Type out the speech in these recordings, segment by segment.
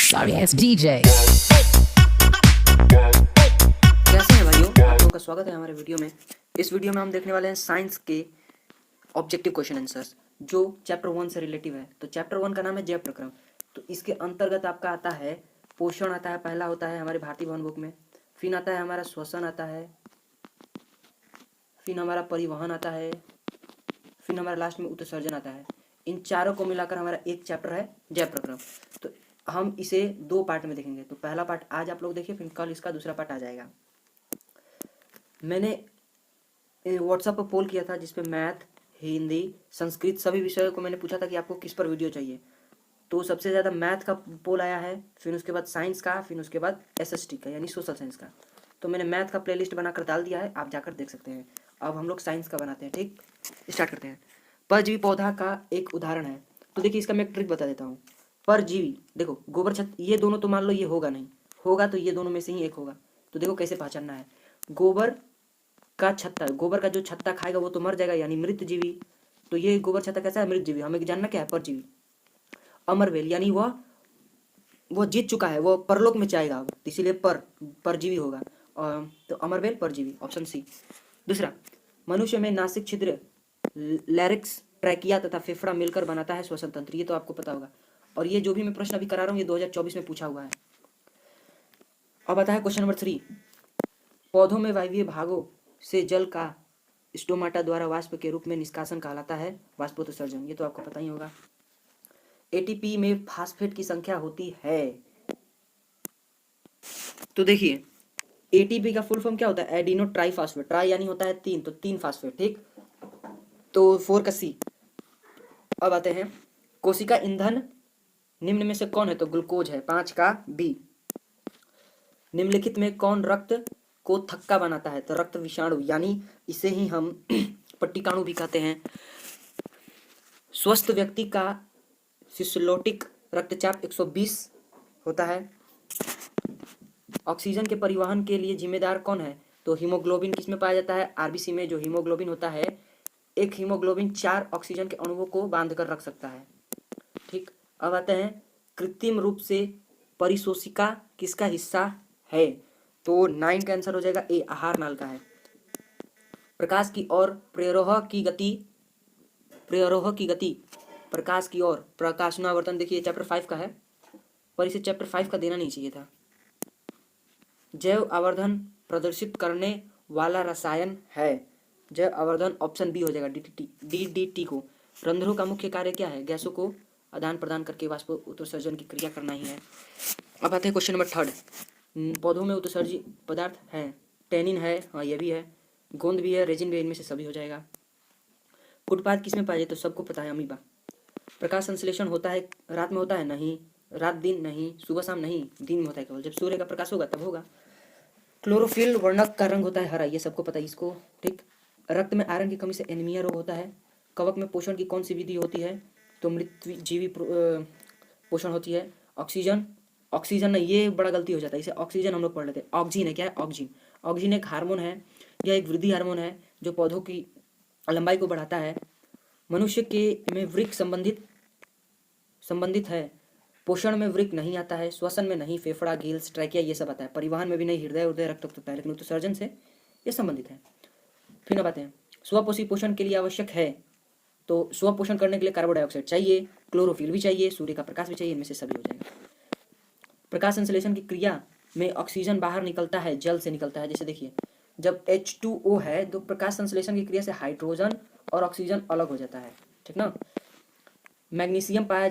Sorry ass DJ. कैसे हैं भाइयों, आप लोगों का स्वागत है हमारे वीडियो में। इस वीडियो में हम देखने वाले हैं साइंस के ऑब्जेक्टिव क्वेश्चन आंसर्स जो चैप्टर 1 से रिलेटिव है। तो चैप्टर 1 का नाम है जैव प्रक्रम। तो इसके अंतर्गत आपका आता है पोषण, आता है पहला होता है हमारे भारतीय भवन बुक में, फिर आता है हमारा श्वसन आता है, फिर हमारा परिवहन आता है, फिर हमारा लास्ट में उत्सर्जन आता है। इन चारों को मिलाकर हमारा एक चैप्टर है जैव प्रक्रम। तो हम इसे 2 पार्ट में देखेंगे। तो पहला पार्ट आज आप लोग देखिए, फिर कल इसका दूसरा पार्ट आ जाएगा। मैंने व्हाट्सएप पर पोल किया था जिसपे मैथ, हिंदी, संस्कृत सभी विषयों को मैंने पूछा था कि आपको किस पर वीडियो चाहिए। तो सबसे ज़्यादा मैथ का पोल आया है, फिर उसके बाद साइंस का, फिर उसके बाद एसएसटी का यानी सोशल साइंस का। तो मैंने मैथ का प्लेलिस्ट बनाकर डाल दिया है, आप जाकर देख सकते हैं। अब हम लोग साइंस का बनाते हैं। ठीक, स्टार्ट करते हैं। परजीवी पौधा का एक उदाहरण है। तो देखिए इसका मैं एक ट्रिक बता देता हूँ। परजीवी, देखो गोबर छत्ता, ये दोनों तो मान लो ये होगा नहीं, होगा तो ये दोनों में से ही एक होगा। तो देखो कैसे पहचानना है। गोबर का छत्ता, गोबर का जो छत्ता खाएगा वो तो मर जाएगा यानी मृत जीवी। तो ये गोबर छत्ता कैसा है? मृत जीवी। हमें जानना क्या है? परजीवी। अमरवेल यानी वो जीत चुका है, वो परलोक में जाएगा अब, इसीलिए परजीवी होगा। तो अमरवेल परजीवी, ऑप्शन सी। दूसरा, मनुष्य में नासिक छिद्र लैरिक्स, ट्रैकिया तथा फेफड़ा मिलकर बनाता है श्वसन तंत्र। ये तो आपको पता होगा। और ये जो भी मैं प्रश्न अभी करा रहा हूँ ये 2024 में पूछा हुआ है। अब आता है क्वेश्चन नंबर 3। पौधों में वायवीय भागों से जल का स्टोमाटा द्वारा वाष्प के रूप में निष्कासन कहलाता है वाष्पोत्सर्जन। ये तो आपको पता ही होगा। एटीपी में फास्फेट की संख्या होती है। तो देखिए एटीपी का फुल फॉर्म क्या होता है? Adeno try phosphate. ट्राई यानी होता है 3, तो 3 फास्फेट। ठीक, तो 4 का सी। अब आते हैं कोशिका ईंधन निम्न में से कौन है? तो ग्लूकोज है, 5 का बी। निम्नलिखित में कौन रक्त को थक्का बनाता है? तो रक्त विषाणु, यानी इसे ही हम पट्टिकाणु भी कहते हैं। स्वस्थ व्यक्ति का सिस्टोलिक रक्तचाप 120 होता है। ऑक्सीजन के परिवहन के लिए जिम्मेदार कौन है? तो हीमोग्लोबिन किसमें पाया जाता है? आरबीसी में। जो हीमोग्लोबिन होता है, एक हीमोग्लोबिन 4 ऑक्सीजन के अणुओं को बांध कर रख सकता है। ठीक, अब आते हैं कृत्रिम रूप से परिशोषिका किसका हिस्सा है? तो 9 का आंसर हो जाएगा ए, आहार नाल का है। प्रकाश की ओर प्ररोह की गति, प्रकाश की ओर प्रकाशनावर्तन, देखिए चैप्टर 5 का है, पर इसे चैप्टर 5 का देना नहीं चाहिए था। जैव आवर्धन प्रदर्शित करने वाला रसायन है। जैव आवर्धन ऑप्शन बी हो जाएगा, डीडीटी को। रंध्रों का मुख्य कार्य क्या है? गैसों को आदान प्रदान करके वाष्प उत्सर्जन की क्रिया करना ही है। अब आते हैं क्वेश्चन नंबर 3। पौधों में उत्सर्जी पदार्थ है, टेनिन है, हाँ ये भी है, गोंद भी है, रेजिन भी है, इनमें से सभी हो जाएगा। उत्पाद किसमें पाया जाए? तो सबको पता है, अमीबा। प्रकाश संश्लेषण होता है रात में होता है? नहीं। रात दिन नहीं, सुबह शाम नहीं, दिन में होता है केवल, जब सूर्य का प्रकाश होगा तब होगा। क्लोरोफिल वर्णक का रंग होता है हरा, ये सबको पता है इसको। ठीक, रक्त में आयरन की कमी से एनीमिया रोग होता है। कवक में पोषण की कौन सी विधि होती है? तो मृत जीवी पोषण होती है। ऑक्सीजन नहीं, ये बड़ा गलती हो जाता है, इसे ऑक्सीजन हम लोग पढ़ लेते हैं। ऑक्सीजन है, क्या है? ऑक्सीजन एक हार्मोन है, यह एक वृद्धि हार्मोन है जो पौधों की लंबाई को बढ़ाता है। मनुष्य के में वृक्क संबंधित है। पोषण में वृक्क नहीं आता है, श्वसन में नहीं, फेफड़ा, गिल्स, ट्रैकिया ये सब आता है। परिवहन में भी नहीं, हृदय रक्त होता है, लेकिन उत्सर्जन से ये संबंधित है। फिर अब आते हैं स्वपोषी पोषण के लिए आवश्यक है। तो स्व पोषण करने के लिए कार्बन डाइऑक्साइड चाहिए, क्लोरोफिल भी चाहिए, सूर्य का प्रकाश भी चाहिए, इनमें से सभी हो जाएगा। प्रकाश संश्लेषण की क्रिया में ऑक्सीजन बाहर निकलता है, जल से निकलता है। जैसे देखिए जब H2O है तो प्रकाश संश्लेषण की क्रिया से हाइड्रोजन और ऑक्सीजन अलग हो जाता है। ठीक ना। मैग्नीशियम पाया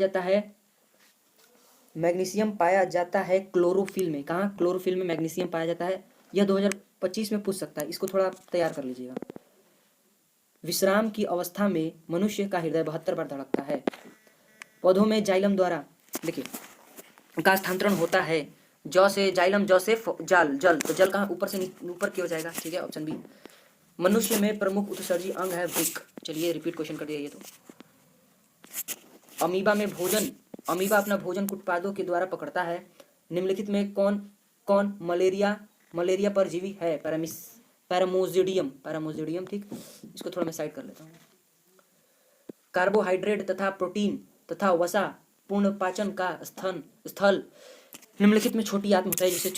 जाता है क्लोरोफिल में। कहाँ? क्लोरोफिल में मैग्नीशियम पाया जाता है। यह 2025 में पूछ सकता है, इसको थोड़ा तैयार कर लीजिएगा। विश्राम की अवस्था में मनुष्य का हृदय 72 बार धड़कता है। पौधों में जाइलम द्वारा, देखिए का स्थानांतरण होता है। जौ से जाइलम, जौ से जल, तो जल कहाँ? ऊपर से ऊपर की ओर जाएगा। ठीक है, ऑप्शन बी। मनुष्य में प्रमुख उत्सर्जी अंग है वृक्क। चलिए रिपीट क्वेश्चन कर दिया ये तो। अमीबा अपना भोजन उत्पादों के द्वारा पकड़ता है। निम्नलिखित में कौन मलेरिया परजीवी है? पैरामोजिडियम। ठीक, इसको थोड़ा मैं साइड कर लेता हूँ। कार्बोहाइड्रेट तथा प्रोटीन तथा वसा पूर्ण पाचन का स्थल निम्नलिखित में छोटी आत्म है जिसे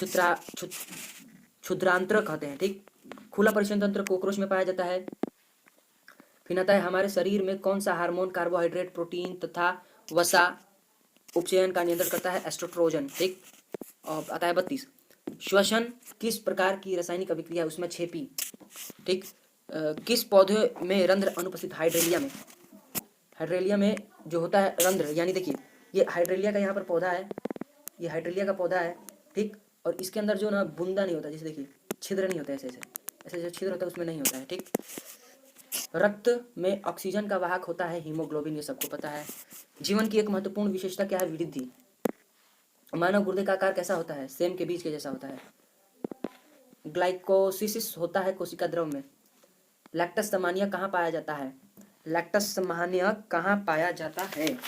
क्षुद्रांत्र कहते हैं। ठीक, खुला परिवहन तंत्र कोक्रोच में पाया जाता है। फिर आता है हमारे शरीर में कौन सा हार्मोन कार्बोहाइड्रेट, प्रोटीन तथा वसा उपचयन का नियंत्रण करता है? एस्ट्रोट्रोजन। ठीक, और आता है 32, श्वसन किस प्रकार की रासायनिक अभिक्रिया? उसमें 6P। ठीक, किस पौधे में रंध्र अनुपस्थित? हाइड्रेलिया में जो होता है रंध्र, यानी देखिए ये हाइड्रेलिया का यहाँ पर पौधा है, ये हाइड्रेलिया का पौधा है। ठीक, और इसके अंदर जो ना बूंदा नहीं होता, जैसे देखिए छिद्र नहीं होता, ऐसे ऐसे ऐसे जो छिद्र होता है उसमें नहीं होता है। ठीक, रक्त में ऑक्सीजन का वाहक होता है हीमोग्लोबिन, ये सबको पता है। जीवन की एक महत्वपूर्ण विशेषता क्या है? वृद्धि। मानव गुर्दे का आकार कैसा होता है? सेम के बीज के जैसा होता है। ग्लाइकोसिस होता है कोशिका द्रव में। लैक्टस सामान्य कहाँ पाया जाता है? लैक्टस सामान्य कहाँ पाया जाता है?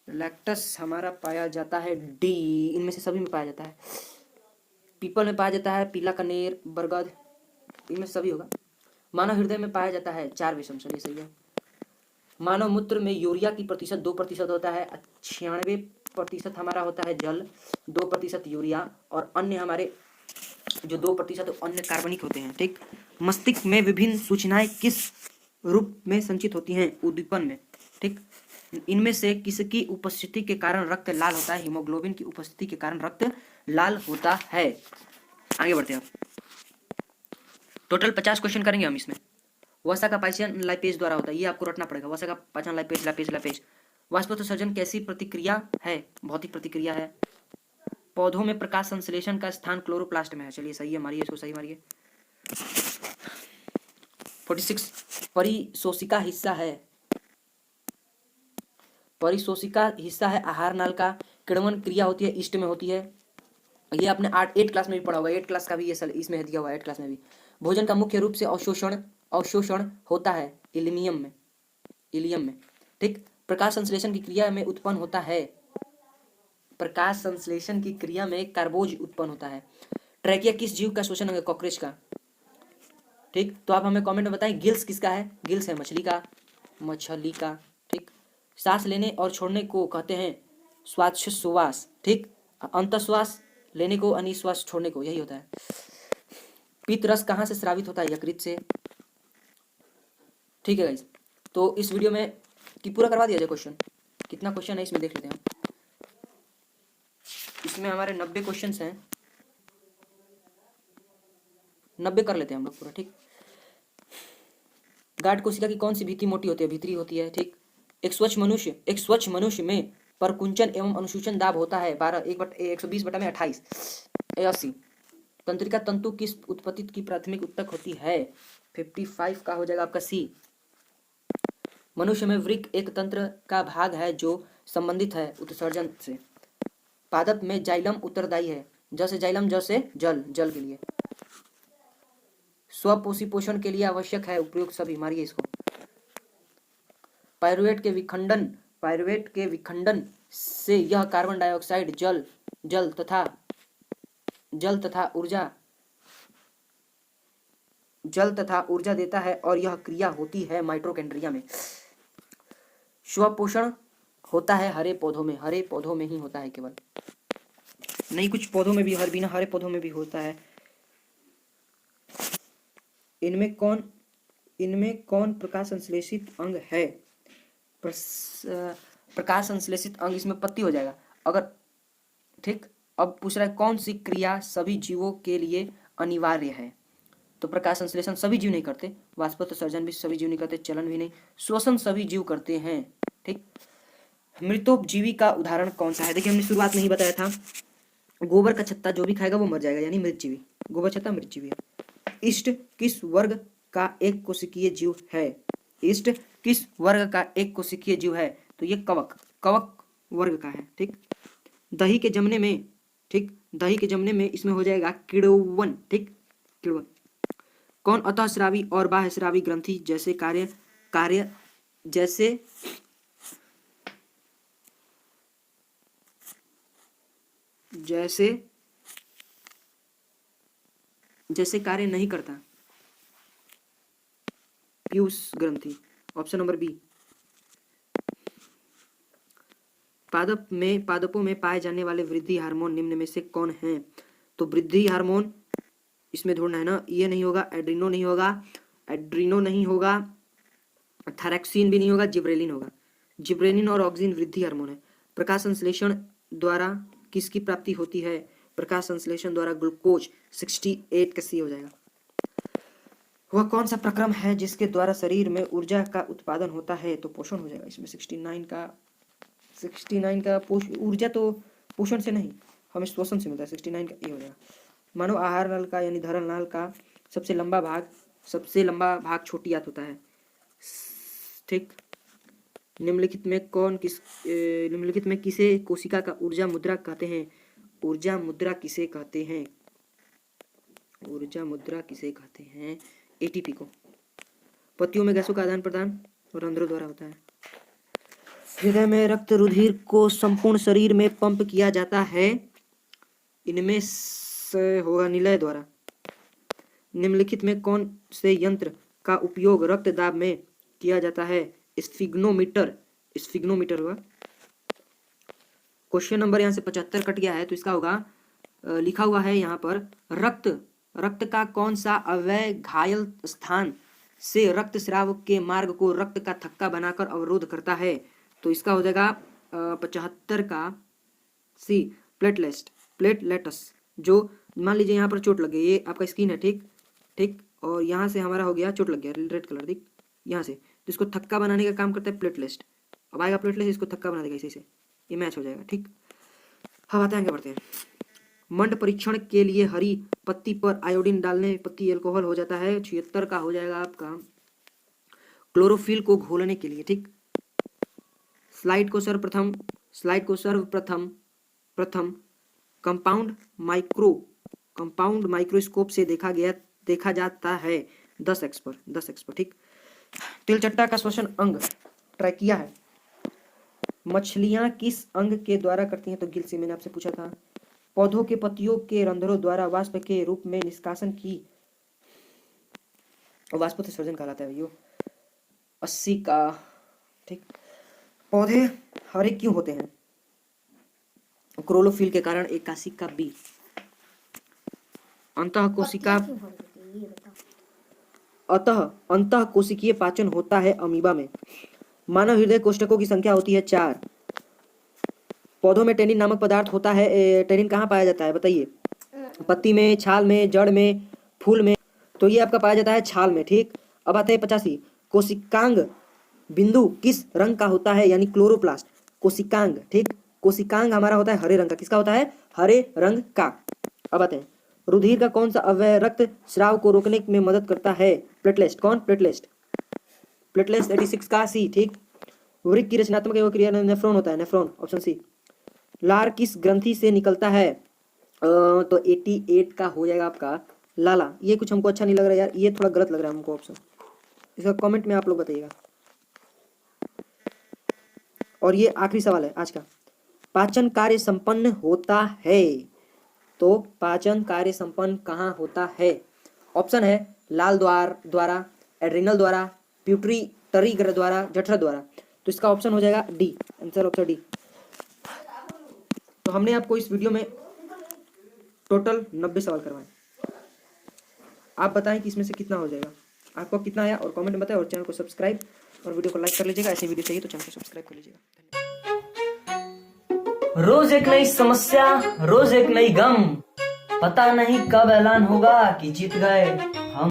लैक्टस हमारा पाया जाता है डी, इनमें से सभी में पाया जाता है। पीपल में पाया जाता है, पीला कनेर, बरगद, इनमें सभी होगा। मानव हृदय में पाया जाता है 4 विषम, चलिए सही है। मानव मूत्र में यूरिया की प्रतिशत 2% होता है, 96% हमारा होता है जल, 2% यूरिया, और अन्य हमारे जो 2% अन्य कार्बनिक होते हैं। ठीक, मस्तिष्क में विभिन्न सूचनाएं किस रूप में संचित होती हैं? उद्दीपन में। ठीक, इनमें से किसकी उपस्थिति के कारण रक्त लाल होता है? हीमोग्लोबिन की उपस्थिति के कारण रक्त लाल होता है। आगे बढ़ते हैं, टोटल 50 क्वेश्चन करेंगे हम इसमें। वसा का पाचन लाइपेज द्वारा होता है, ये आपको रटना पड़ेगा। वसा का पाचन लाइपेज लाइपेज लाइपेज। वाष्पोत्सर्जन कैसी प्रतिक्रिया है? भौतिक प्रतिक्रिया है। पौधों में प्रकाश संश्लेषण का स्थान क्लोरोप्लास्ट में है, चलिए सही है, मारिए इसको, सही मारिए। 46, परिशोषिका हिस्सा है, परिशोषिका हिस्सा है आहार नाल का। किण्वन क्रिया होती है ईस्ट में होती है, ये आपने 8 क्लास में भी पढ़ा होगा, 8 क्लास का भी ये इसमें दिया हुआ है, 8 क्लास में भी। भोजन का मुख्य रूप से अवशोषण होता है इलियम में। ठीक, प्रकाश संश्लेषण की क्रिया में उत्पन्न होता है, प्रकाश संश्लेषण की क्रिया में कार्बोज उत्पन्न होता है। ट्रैकिया किस जीव का श्वसन अंग है? कॉकरोच का। ठीक, तो आप हमें कमेंट में बताएं गिल्स किसका है? गिल्स है मछली का। ठीक, सांस लेने और छोड़ने को कहते हैं श्वासोच्छ्वास। ठीक, अंतश्वास लेने को, अनिश्वास छोड़ने को, यही होता है। पित्त रस कहाँ से स्रावित होता है? यकृत से। ठीक है गाइस, तो इस वीडियो में कि पूरा करवा दिया जाए क्वेश्चन। कितना क्वेश्चन है इसमें देख लेते हैं हम। इसमें हमारे 90 क्वेश्चन हैं, 90 कर लेते हैं हम लोग पूरा। ठीक, गाढ़ कोशिका की कौन सी भित्ति मोटी होती है? भीतरी होती है। ठीक, एक स्वच्छ मनुष्य में परकुंचन एवं अनुसूचन दाब होता है 120/28 80। तंत्रिका तंतु किस उत्पत्ति की प्राथमिक उत्तक होती है? 55 का हो जाएगा आपका सी। मनुष्य में वृक्क एक तंत्र का भाग है जो संबंधित है उत्सर्जन से। पादप में जाइलम उत्तरदायी है, जैसे जाइलम जैसे जल के लिए। स्वपोषी पोषण के लिए आवश्यक है उपयुक्त सभी, मारिए इसको। पाइरुवेट के विखंडन से यह कार्बन डाइऑक्साइड जल तथा ऊर्जा देता है और यह क्रिया होती है माइटोकॉन्ड्रिया में। स्वपोषण होता है हरे पौधों में ही होता है, केवल नहीं, कुछ पौधों में भी, हरे पौधों में भी होता है। इनमें कौन प्रकाश संश्लेषित अंग है? प्रकाश संश्लेषित अंग इसमें पत्ती हो जाएगा अगर। ठीक, अब पूछ रहा है कौन सी क्रिया सभी जीवों के लिए अनिवार्य है? तो प्रकाश संश्लेषण सभी जीव नहीं करते, वाष्पोत्सर्जन भी सभी जीव नहीं करते, चलन भी नहीं, श्वसन सभी जीव करते हैं। ठीक, मृतोपजीवी का उदाहरण कौन सा है? देखिए हमने शुरुआत में ही बताया था, गोबर का छत्ता जो भी खाएगा वो मर जाएगा, यानी मृतजीवी। गोबर छत्ता मृतजीवी है। इष्ट किस वर्ग का एक कोशिकीय जीव है? इष्ट किस वर्ग का एक कोशिकीय जीव है? तो ये कवक वर्ग का है। ठीक, दही के जमने में इसमें हो जाएगा किण्वन। ठीक, किण्वन। कौन अतःस्रावी और बाह्यस्रावी ग्रंथि जैसे कार्य नहीं करता? पीयूष ग्रंथि, ऑप्शन नंबर बी। पादपों में पाए जाने वाले वृद्धि हार्मोन निम्न में से कौन है? तो वृद्धि हार्मोन इसमें ढूंढना है ना, ये नहीं होगा, एड्रीनो नहीं होगा, थायरॉक्सिन भी नहीं होगा, जिब्रेलिन होगा। जिब्रेलिन और ऑक्सिन वृद्धि हार्मोन है। प्रकाश संश्लेषण द्वारा किसकी प्राप्ति होती है? प्रकाश संश्लेषण द्वारा ग्लूकोज 68 का सी हो जाएगा। वह कौन सा प्रक्रम है जिसके द्वारा शरीर में ऊर्जा का उत्पादन होता है? तो पोषण हो जाएगा इसमें। 69 का ऊर्जा तो पोषण से नहीं, हमें श्वसन से मिलता है। 69 का ये हो जाएगा। मानव आहार नल का यानी धरण नल का सबसे लंबा भाग छोटी आंत होता है, ठीक। निम्नलिखित में किसे कोशिका का ऊर्जा मुद्रा कहते हैं? ऊर्जा मुद्रा किसे कहते हैं? एटीपी को। पत्तियों में गैसों का आदान प्रदान रंध्रों द्वारा होता है। हृदय में रक्त रुधिर को संपूर्ण शरीर में पंप किया जाता है, इनमें से होगा निलय द्वारा। निम्नलिखित में कौन से यंत्र का उपयोग रक्त दाब में किया जाता है? स्फिग्नोमीटर हुआ। क्वेश्चन नंबर यहाँ से 75 कट गया है, तो इसका होगा लिखा हुआ है यहाँ पर, रक्त का कौन सा अवयव घायल स्थान से रक्त स्राव के मार्ग को रक्त का थक्का बनाकर अवरोध करता है? तो इसका हो जाएगा 75 का सी, प्लेटलेट्स। जो मान लीजिए यहाँ पर चोट लग गई, ये आपका स्किन है, ठीक, और यहाँ से हमारा हो गया चोट लग गया, रेड कलर दिख यहाँ से, तो इसको थक्का बनाने का काम करता है प्लेटलेट। अब आएगा प्लेटलेट, इसको थक्का बना देगा, इसी से ये मैच हो जाएगा, ठीक। हम आते हैं आगे बढ़ते हैं। मंड परीक्षण के लिए हरी पत्ती पर आयोडीन डालने पत्ती एल्कोहल हो जाता है। 76 का हो जाएगा आपका क्लोरोफिल को घोलने के लिए, ठीक। स्लाइड को सर्वप्रथम कंपाउंड माइक्रोस्कोप से देखा जाता है 10x पर, ठीक। तिलचट्टा का श्वसन अंग ट्रैकिया है। मछलियां किस अंग के द्वारा करती हैं? तो गिल से मैंने आपसे पूछा था। पौधों के पत्तियों के रंध्रों द्वारा वाष्प के रूप में निष्कासन की वाष्पोत्सर्जन कहलाता है भैया। 80 का, ठीक। पौधे हरे क्यों होते हैं? क्लोरोफिल के कारण। 81 का बी। अंतः कोशिकीय पाचन होता है अमीबा में। मानव हृदय कोष्ठकों की संख्या होती है 4। पौधों में टेनिन नामक पदार्थ होता है। टेनिन कहाँ पाया जाता है बताइए? पत्ती में, छाल में, जड़ में, फूल में। तो ये आपका पाया जाता है छाल में, ठीक। अब आते हैं 85। कोशिकांग बिंदु किस रंग का होता है? यानी क्लोरोप्लास्ट। कोशिकांग, ठीक। कोशिकांग हमारा होता है हरे रंग का। किसका होता है? हरे रंग का। अब आते हैं, रुधिर का कौन सा अवयव रक्त स्राव को रोकने में मदद करता है? प्लेटलेट। कौन? प्लेटलेट 86 का सी, ठीक। वृक्क की रचनात्मक एवं क्रिया नेफ्रॉन होता है, नेफ्रॉन, ऑप्शन सी। लार किस ग्रंथि से निकलता है? तो 88 का हो जाएगा आपका लाला। ये कुछ हमको अच्छा नहीं लग रहा यार, ये थोड़ा गलत लग रहा है हमको ऑप्शन। इसका कमेंट में आप लोग बताइएगा। और ये आखिरी सवाल है आज का। पाचन कार्य संपन्न होता है, तो पाचन कार्य संपन्न कहाँ होता है? ऑप्शन है लाल द्वारा, एड्रिनल द्वारा, प्यूटरी द्वारा, जठर द्वारा। तो इसका ऑप्शन हो जाएगा डी, आंसर ऑप्शन डी। तो हमने आपको इस वीडियो में टोटल 90 सवाल करवाए। आप बताएं कि इसमें से कितना हो जाएगा, आपको कितना आया, और कमेंट में बताएं। और चैनल को सब्सक्राइब और वीडियो को लाइक कर लीजिएगा। ऐसे वीडियो चाहिए तो चैनल को सब्सक्राइब कर लीजिएगा। रोज एक नई समस्या, रोज एक नई गम, पता नहीं कब ऐलान होगा कि जीत गए।